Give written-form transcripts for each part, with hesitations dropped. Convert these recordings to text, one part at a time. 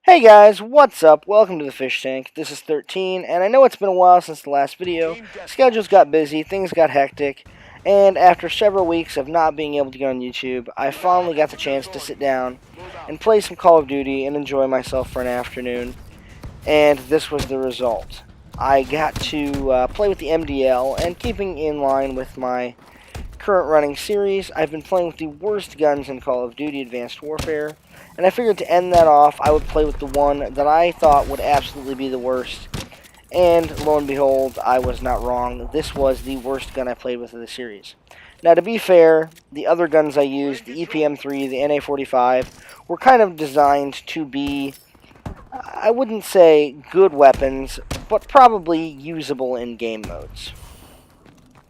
Hey guys, what's up? Welcome to the Fish Tank. This is 13, and I know it's been a while since the last video. Schedules got busy, things got hectic, and after several weeks of not being able to get on YouTube, I finally got the chance to sit down and play some Call of Duty and enjoy myself for an afternoon, and this was the result. I got to play with the MDL, and keeping in line with my current running series, I've been playing with the worst guns in Call of Duty Advanced Warfare, and I figured to end that off, I would play with the one that I thought would absolutely be the worst. And lo and behold, I was not wrong. This was the worst gun I played with in the series. Now, to be fair, the other guns I used, the EPM3, the NA45, were kind of designed to be, I wouldn't say good weapons, but probably usable in game modes.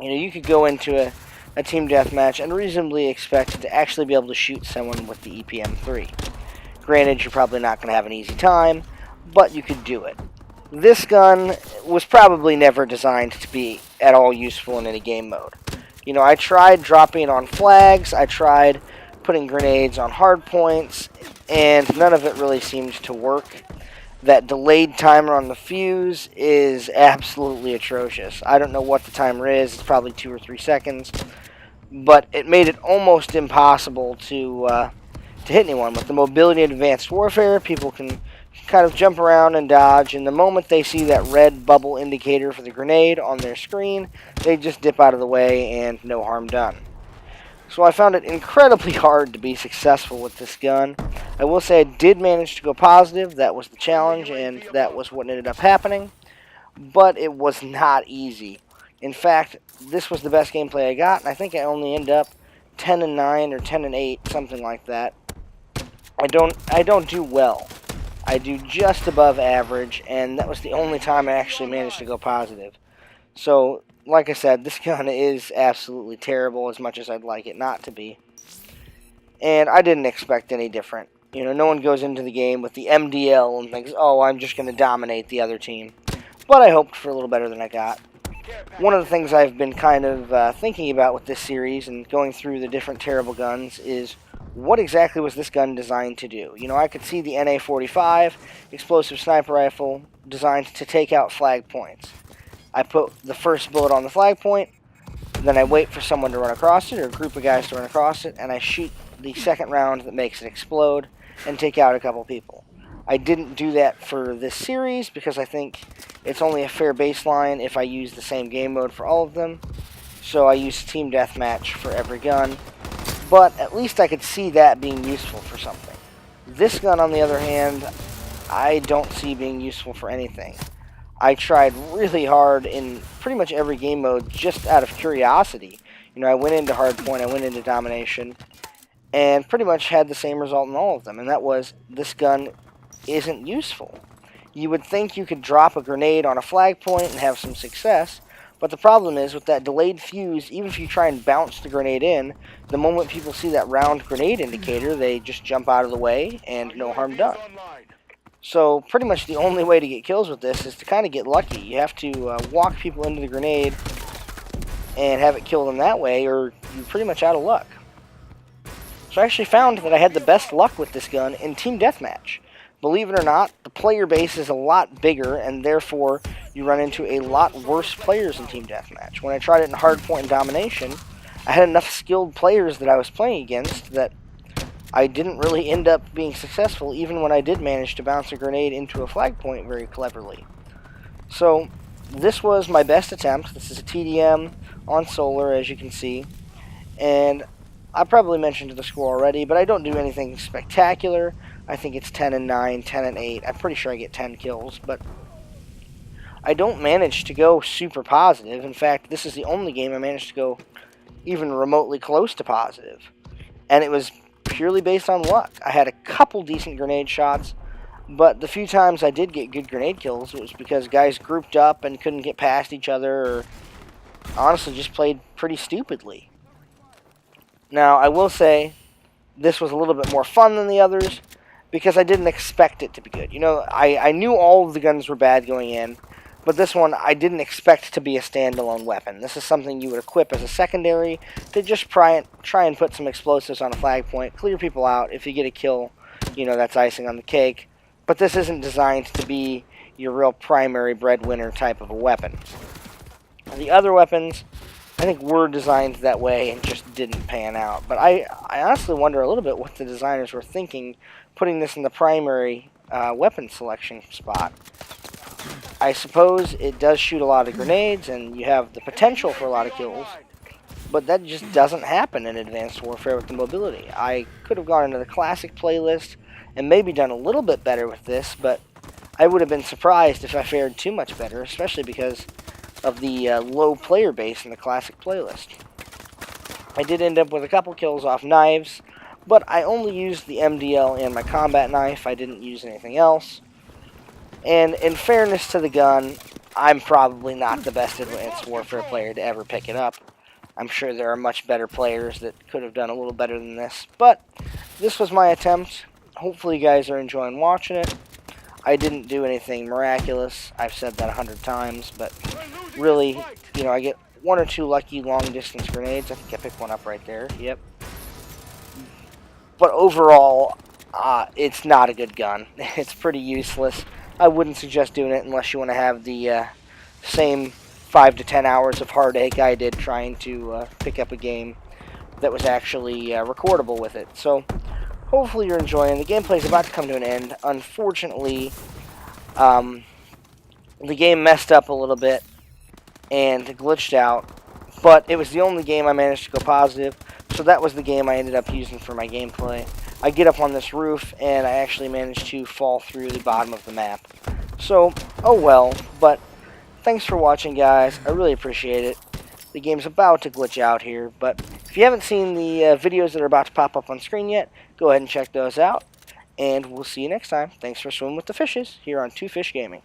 You know, you could go into a team deathmatch and reasonably expect to actually be able to shoot someone with the EPM3. Granted, you're probably not going to have an easy time, but you could do it. This gun was probably never designed to be at all useful in any game mode. You know, I tried dropping it on flags, I tried putting grenades on hard points, and none of it really seemed to work. That delayed timer on the fuse is absolutely atrocious. I don't know what the timer is, it's probably 2 or 3 seconds, but it made it almost impossible to hit anyone. With the mobility in Advanced Warfare, people can kind of jump around and dodge, and the moment they see that red bubble indicator for the grenade on their screen, they just dip out of the way and no harm done. So I found it incredibly hard to be successful with this gun. I will say I did manage to go positive. That was the challenge, and that was what ended up happening. But it was not easy. In fact, this was the best gameplay I got, and I think I only end up 10-9 or 10-8, something like that. I don't do well. I do just above average, and that was the only time I actually managed to go positive. So, like I said, this gun is absolutely terrible, as much as I'd like it not to be. And I didn't expect any different. You know, no one goes into the game with the MDL and thinks, oh, I'm just going to dominate the other team. But I hoped for a little better than I got. One of the things I've been kind of thinking about with this series and going through the different terrible guns is, what exactly was this gun designed to do? You know, I could see the NA45, explosive sniper rifle, designed to take out flag points. I put the first bullet on the flag point, then I wait for someone to run across it, or a group of guys to run across it, and I shoot the second round that makes it explode and take out a couple people. I didn't do that for this series because I think it's only a fair baseline if I use the same game mode for all of them. So I used Team Deathmatch for every gun. But at least I could see that being useful for something. This gun, on the other hand, I don't see being useful for anything. I tried really hard in pretty much every game mode just out of curiosity. You know, I went into hardpoint, I went into domination, and pretty much had the same result in all of them, and that was, this gun isn't useful. You would think you could drop a grenade on a flag point and have some success, but the problem is, with that delayed fuse, even if you try and bounce the grenade in, the moment people see that round grenade indicator, they just jump out of the way, and no harm done. So, pretty much the only way to get kills with this is to kind of get lucky. You have to walk people into the grenade and have it kill them that way, or you're pretty much out of luck. So I actually found that I had the best luck with this gun in Team Deathmatch. Believe it or not, the player base is a lot bigger, and therefore you run into a lot worse players in Team Deathmatch. When I tried it in Hardpoint and Domination, I had enough skilled players that I was playing against that I didn't really end up being successful, even when I did manage to bounce a grenade into a flag point very cleverly. So, this was my best attempt. This is a TDM on Solar, as you can see, and I probably mentioned the score already, but I don't do anything spectacular. I think it's 10-9, 10-8. I'm pretty sure I get 10 kills, but I don't manage to go super positive. In fact, this is the only game I managed to go even remotely close to positive. And it was purely based on luck. I had a couple decent grenade shots, but the few times I did get good grenade kills, it was because guys grouped up and couldn't get past each other, or honestly just played pretty stupidly. Now, I will say, this was a little bit more fun than the others, because I didn't expect it to be good. You know, I knew all of the guns were bad going in, but this one I didn't expect to be a standalone weapon. This is something you would equip as a secondary to just try and put some explosives on a flag point, clear people out. If you get a kill, you know, that's icing on the cake. But this isn't designed to be your real primary breadwinner type of a weapon. The other weapons, I think, were designed that way and just didn't pan out. But I honestly wonder a little bit what the designers were thinking putting this in the primary weapon selection spot. I suppose it does shoot a lot of grenades, and you have the potential for a lot of kills, but that just doesn't happen in Advanced Warfare with the mobility. I could have gone into the classic playlist and maybe done a little bit better with this, but I would have been surprised if I fared too much better, especially because of the low player base in the classic playlist. I did end up with a couple kills off knives, but I only used the MDL and my combat knife. I didn't use anything else. And in fairness to the gun, I'm probably not the best Advanced Warfare player to ever pick it up. I'm sure there are much better players that could have done a little better than this, but this was my attempt. Hopefully you guys are enjoying watching it. I didn't do anything miraculous. I've said that 100 times, but really, you know, I get one or two lucky long-distance grenades. I think I picked one up right there. Yep. But overall, it's not a good gun. It's pretty useless. I wouldn't suggest doing it unless you want to have the same 5 to 10 hours of heartache I did trying to pick up a game that was actually recordable with it. So, hopefully you're enjoying. The gameplay is about to come to an end. Unfortunately, the game messed up a little bit and glitched out, but it was the only game I managed to go positive, so that was the game I ended up using for my gameplay. I get up on this roof, and I actually managed to fall through the bottom of the map. So, oh well, but thanks for watching, guys. I really appreciate it. The game's about to glitch out here, but if you haven't seen the videos that are about to pop up on screen yet, go ahead and check those out, and we'll see you next time. Thanks for swimming with the fishes here on TwoFishGaming.